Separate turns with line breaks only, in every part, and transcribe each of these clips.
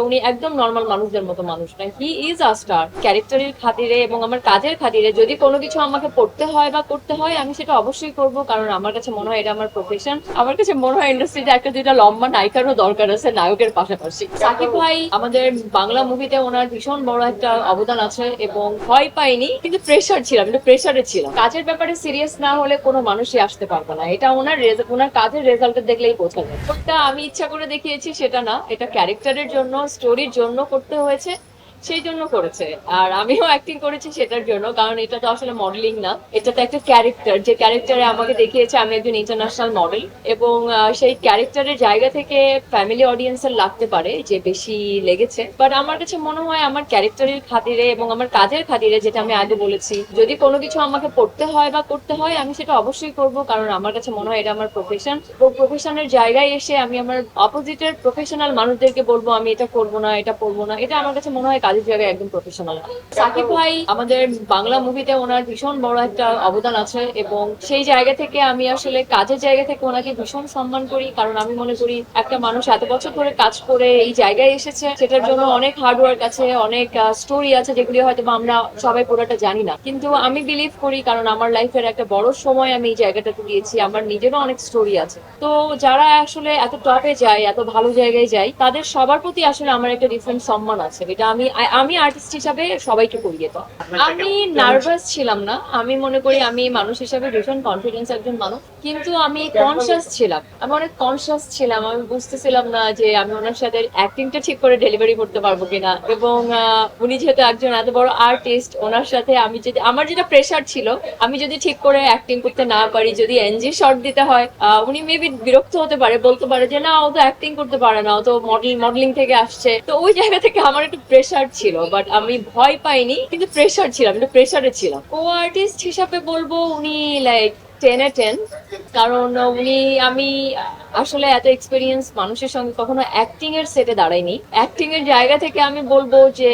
উনি একদম নর্মাল মানুষদের মতো মানুষ না, হি ইজ আ স্টার। ক্যারেক্টারের খাতিরে এবং আমার কাজের খাতিরে যদি কোনো কিছু আমাকে পড়তে হয় বা করতে হয়, আমি সেটা অবশ্যই করব, কারণ আমার কাছে মনে হয় এটা আমার প্রফেশন। আমার কাছে মনে হয় ইন্ডাস্ট্রিতে একটা দুইটা লম্বা নায়িকারও দরকার আছে নায়কের পাশাপাশি। সাকিব ভাই আমাদের বাংলা মুভিতে ওনার ভীষণ বড় একটা অবদান আছে এবং ভয় পাইনি, কিন্তু প্রেশার ছিলাম, কিন্তু প্রেশারে ছিলাম। কাজের ব্যাপারে সিরিয়াস না হলে কোনো মানুষই আসতে পারবে না, এটা ওনার কাজের রেজাল্ট দেখলেই বোঝা যায়। ওটা আমি ইচ্ছা করে দেখিয়েছি সেটা না, এটা ক্যারেক্টারের জন্য, স্টোরির জন্য করতে হয়েছে, সেই জন্য করেছে। আর আমিও অ্যাক্টিং করেছি সেটার জন্য, কারণ এটা তো আসলে মডেলিং না, এটা তো একটা ক্যারেক্টার, যে ক্যারেক্টারে আমাকে দেখিয়েছে আমি একজন ইন্টারন্যাশনাল মডেল। এবং সেই ক্যারেক্টারের জায়গা থেকে ফ্যামিলি অডিয়েন্সের লাগতে পারে যে বেশি লেগেছে, বাট আমার কাছে মনে হয় আমার ক্যারেক্টারের খাতিরে এবং আমার কাজের খাতিরে, যেটা আমি আগে বলেছি, যদি কোনো কিছু আমাকে পড়তে হয় বা করতে হয়, আমি সেটা অবশ্যই করব, কারণ আমার কাছে মনে হয় এটা আমার প্রফেশন। এবং প্রফেশনের জায়গায় এসে আমি আমার অপোজিটের প্রফেশনাল মানুষদেরকে বলবো আমি এটা করবো না, এটা করবো না, এটা আমার কাছে মনে হয় কাজের জায়গায় একদম প্রফেশনাল। সাকিব ভাই আমাদের বাংলা মুভিতে ওনার ভীষণ বড় একটা অবদান আছে এবং সেই জায়গা থেকে আমি আসলে কাজের জায়গা থেকে ওনাকে ভীষণ সম্মান করি, কারণ আমি মনে করি একটা মানুষ এত বছর ধরে কাজ করে এই জায়গায় এসেছে, সেটার জন্য অনেক হার্ডওয়ার্ক আছে, অনেক স্টোরি আছে যেগুলি হয়তো আমরা সবাই পুরোটা জানি না, কিন্তু আমি বিলিভ করি, কারণ আমার লাইফের একটা বড় সময় আমি এই জায়গাটাতে দিয়েছি, আমার নিজেরও অনেক স্টোরি আছে। তো যারা আসলে এত টপে যায়, এত ভালো জায়গায় যায়, তাদের সবার প্রতি আসলে আমার একটা ডিফারেন্ট সম্মান আছে, এটা আমি আমি আর্টিস্ট হিসাবে সবাইকে করি এটা। আমি নার্ভাস ছিলাম না, আমি মনে করি আমি মানুষ হিসাবে ভীষণ কনফিডেন্স একজন মানুষ, কিন্তু আমি কনসিয়াস ছিলাম, আমি অনেক কনসিয়াস ছিলাম, আমি বুঝতেছিলাম না যে আমি ওনার সাথে অ্যাক্টিংটা ঠিক করে ডেলিভারি করতে পারবো কিনা। এবং উনি যেহেতু একজন এত বড় আর্টিস্ট, ওনার সাথে আমি যদি, আমার যেটা প্রেশার ছিল, আমি যদি ঠিক করে অ্যাক্টিং করতে না পারি, যদি এনজি শট দিতে হয়, উনি মেবি বিরক্ত হতে পারে, বলতে পারে যে না ও তো অ্যাক্টিং করতে পারে না, ও তো মডেলিং থেকে আসছে। তো ওই জায়গা থেকে আমার একটু প্রেশার ছিল, বাট আমি ভয় পাইনি, কিন্তু প্রেশার ছিলাম, একটু প্রেশারে ছিলাম। ও আর্টিস্ট হিসাবে বলবো উনি লাইক 10-এ 10, কারণ উনি, আমি আসলে এত এক্সপিরিয়েন্স মানুষের সঙ্গে কখনো অ্যাক্টিং এর সেটে দাঁড়াইনি। অ্যাক্টিং এর জায়গা থেকে আমি বলবো যে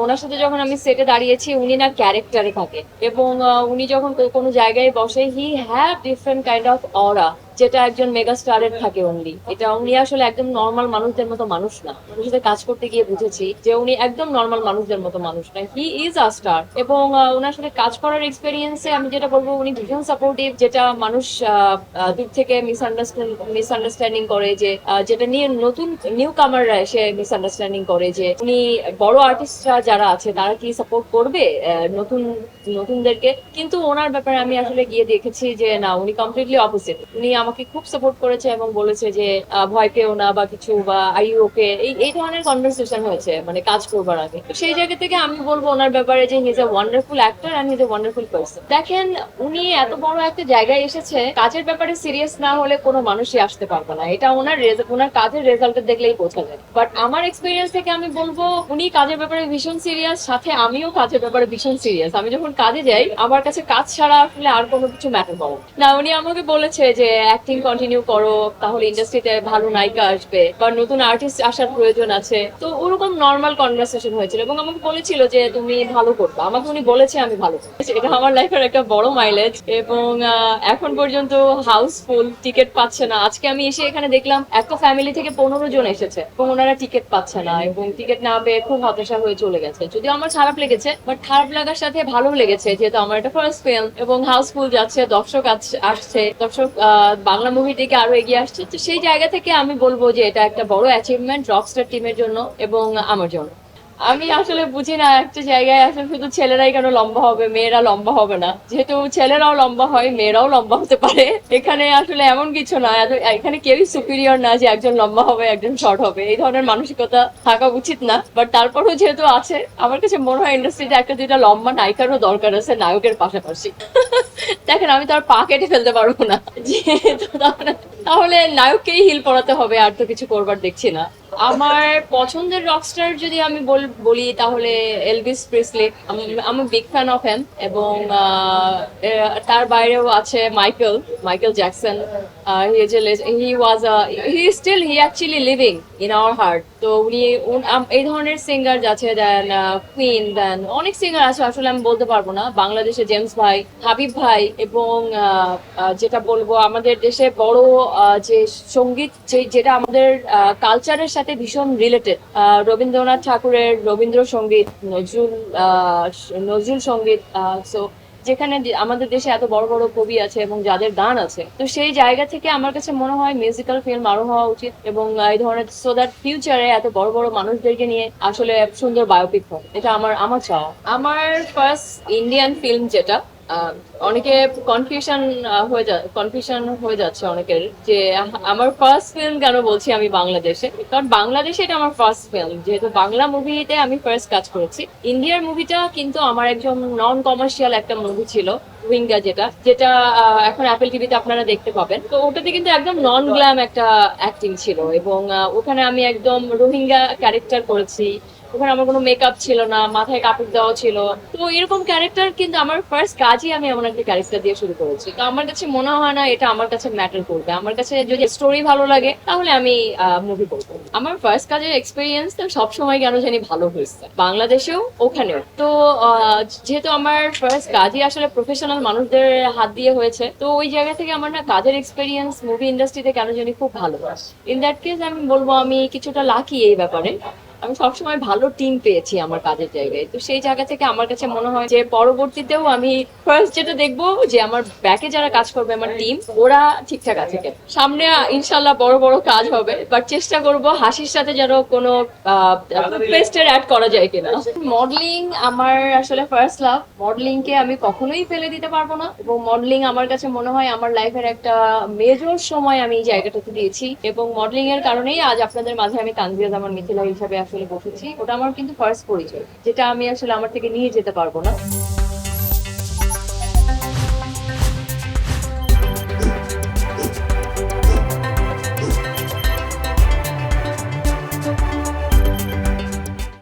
ওনার সাথে যখন আমি সেটে দাঁড়িয়েছি, উনি না ক্যারেক্টারে থাকে এবং উনি যখন কোনো জায়গায় বসে, he have different kind of aura, যেটা একজন মেগা স্টারের থাকে অনলি। এটা উনি আসলে একদম নর্মাল মানুষদের মতো মানুষ না, উনি সাথে কাজ করতে গিয়ে বুঝেছি যে উনি একদম নর্মাল মানুষদের মতো মানুষ না, হি ইজ আ স্টার। এবং ওনার সাথে কাজ করার এক্সপেরিয়েন্সে আমি যেটা বলবো, উনি ভীষণ সাপোর্টিভ, যেটা মানুষ দূর থেকে মিসআন্ডারস্ট্যান্ডিং করে, যে যেটা নিয়ে নতুন নিউ কামাররা এসে মিসআন্ডারস্ট্যান্ডিং করে, যে উনি বড় আর্টিস্টরা যারা আছে তারা কি সাপোর্ট করবে নতুন নতুনদেরকে, কিন্তু ওনার ব্যাপারে আমি আসলে গিয়ে দেখেছি যে না, উনি কমপ্লিটলি অপোজিট। উনি আমাকে খুব সাপোর্ট করেছে এবং বলেছে যে ভয় পেও না বা কিছু, বা আই ইউ ওকে, এই এই ধরনের কনভারসেশন হয়েছে মানে কাজ করবার আগে। তো সেই জায়গা থেকে আমি বলবো ওনার ব্যাপারে যে he is a wonderful actor and he is a wonderful person. দেখেন, উনি এত বড় একটা জায়গায় এসেছে, কাজের ব্যাপারে সিরিয়াস না হলে কোনো মানুষই আসতে পারবে না, এটা ওনার কাজের রেজাল্ট দেখলেই বোঝা যায়। বাট আমার এক্সপিরিয়েন্স থেকে আমি বলবো উনি কাজের ব্যাপারে ভীষণ সিরিয়াস, সাথে আমিও কাজের ব্যাপারে ভীষণ সিরিয়াস। আমি যখন কাজে যাই, আমার কাছে কাজ ছাড়া আসলে আর কোনো কিছু ম্যাটার করে না। উনি আমাকে বলেছে যে অ্যাক্টিং কন্টিনিউ করো, তাহলে ইন্ডাস্ট্রিতে ভালো নায়িকা আসবে বা নতুন আর্টিস্ট আসার প্রয়োজন আছে। তো ওরকম নর্মাল কনভারসেশন হয়েছিল এবং আমাকে বলেছিল যে তুমি ভালো করবে, আমাকে উনি বলেছে আমি ভালো করবো। এটা আমার লাইফের একটা বড় মাইলেজ। এবং এখন পর্যন্ত হাউসফুল, টিকিট পাচ্ছে না। আজকে আমি এসে এখানে দেখলাম একটা ফ্যামিলি থেকে 15 জন এসেছে এবং ওনারা টিকিট পাচ্ছে না, এবং টিকিট না পেয়ে খুব হতাশা হয়ে চলে গেছে। যদিও আমার খারাপ লেগেছে, বাট খারাপ লাগার সাথে ভালো লেগেছে, যেহেতু আমার এটা ফার্স্ট ফিল্ম এবং হাউসফুল যাচ্ছে, দর্শক আসছে, দর্শক বাংলা মুভির দিকে আরো এগিয়ে আসছে। তো সেই জায়গা থেকে আমি বলবো যে এটা একটা বড় অ্যাচিভমেন্ট রকস্টার টিমের জন্য এবং আমার জন্য। আমি আসলে বুঝি না একটা জায়গায় আসলে শুধু ছেলেরাই কেন লম্বা হবে, মেয়েরা লম্বা হবে না। যেহেতু ছেলেরাও লম্বা হয়, মেয়েরাও লম্বা হতে পারে। এখানে আসলে এমন কিছু না, এখানে কেউই সুপিরিয়র না যে একজন লম্বা হবে একজন শর্ট হবে, এই ধরনের মানসিকতা থাকা উচিত না। বাট তারপরেও যেহেতু আছে, আমার কাছে মনে হয় ইন্ডাস্ট্রিতে একটা দুইটা লম্বা নায়িকারও দরকার আছে নায়কের পাশাপাশি। দেখেন, আমি তো আর পা কেটে ফেলতে পারবো না, যেহেতু তাহলে নায়ককেই হিল পড়াতে হবে, আর তো কিছু করবার দেখছি না। আমার পছন্দের রকস্টার যদি আমি বলি তাহলে এলভিস প্রিসলি, আমি বিগ ফ্যান অফ হিম। এবং তার বাইরেও আছে Michael Jackson. He was he still he actually living in our heart. তো এই ধরনের সিঙ্গার আছে, দেন কুইন, দেন অনেক সিঙ্গার আছে, আসলে আমি বলতে পারবো না। বাংলাদেশে জেমস ভাই, হাবিব ভাই, এবং যেটা বলবো আমাদের দেশে বড় যে সঙ্গীত, যেটা আমাদের কালচারের সাথে ভীষণ রিলেটেড, রবীন্দ্রনাথ ঠাকুরের রবীন্দ্রসঙ্গীত, আহ, নজরুল সঙ্গীত, সো যেখানে আমাদের দেশে এত বড় বড় কবি আছে এবং যাদের গান আছে, তো সেই জায়গা থেকে আমার কাছে মনে হয় মিউজিক্যাল ফিল্ম আরো হওয়া উচিত, এবং এই ধরনের, সো দ্যাট ফিউচারে এত বড় বড় মানুষদেরকে নিয়ে আসলে সুন্দর বায়োপিক হয়, এটা আমার আমার চাওয়া। আমার ফার্স্ট ইন্ডিয়ান ফিল্ম যেটা, অনেকে কনফিউশন হয়ে যাচ্ছে অনেকের, যে আমার ফার্স্ট ফিল্ম কেন বলছি আমি বাংলাদেশে, কারণ বাংলাদেশে এটা আমার ফার্স্ট ফিল্ম, যেহেতু বাংলা মুভিতে আমি ফার্স্ট কাজ করেছি। ইন্ডিয়ার মুভিটা কিন্তু আমার একদম নন কমার্শিয়াল একটা মুভি ছিল, রোহিঙ্গা, যেটা যেটা এখন অ্যাপেল টিভিতে আপনারা দেখতে পাবেন। তো ওটাতে কিন্তু একদম নন গ্ল্যাম একটা অ্যাক্টিং ছিল, এবং ওখানে আমি একদম রোহিঙ্গা ক্যারেক্টার করেছি। ওখানে আমার কোনো মেকআপ ছিল না, মাথায় কাপড় দেওয়া ছিল। তো এরকম ক্যারেক্টার কিন্তু আমার ফার্স্ট কাজই আমি এমন একটা ক্যারেক্টার দিয়ে শুরু করেছি। তো আমার কাছে মনে হয় না এটা আমার কাছে ম্যাটার করবে। আমার কাছে যদি স্টোরি ভালো লাগে তাহলে আমি মুভি করবো। আমার ফার্স্ট কাজের এক্সপিরিয়েন্স তো সবসময় কেন জানি ভালো হয়েছে, বাংলাদেশেও ওখানেও। তো যেহেতু আমার ফার্স্ট কাজই আসলে প্রফেশনাল মানুষদের হাত দিয়ে হয়েছে, তো ওই জায়গা থেকে আমার না কাজের এক্সপিরিয়েন্স মুভি ইন্ডাস্ট্রিতে কেন জানি খুব ভালো। ইন দ্যাট কেস আমি বলবো আমি কিছুটা লাকি এই ব্যাপারে। আমি সবসময় ভালো টিম পেয়েছি আমার কাজের জায়গায়, তো সেই জায়গা থেকে আমার কাছে মনে হয় যে পরবর্তীতেও আমি ফার্স্ট যেটা দেখবো যে আমার ব্যাকে যারা কাজ করবে, আমার টিম, ওরা ঠিকঠাক আছে কিনা। সামনে ইনশাল্লাহ বড় বড় কাজ হবে, বাট চেষ্টা করব হাসির সাথে যেন কোনো পেস্টের অ্যাড করা যায় কিনা। মডেলিং আমার আসলে ফার্স্ট লাভ। মডেলিং কে আমি কখনোই ফেলে দিতে পারবো না, এবং মডেলিং আমার কাছে মনে হয় আমার লাইফের একটা মেজর সময় আমি এই জায়গাটাতে দিয়েছি, এবং মডেলিং এর কারণেই আজ আপনাদের মাঝে আমি তানজিয়া জামান মিথিলা হিসাবে আসলে বসেছি। ওটা আমার কিন্তু ফার্স্ট পরিচয়, যেটা আমি আসলে আমার থেকে নিয়ে যেতে পারবো না।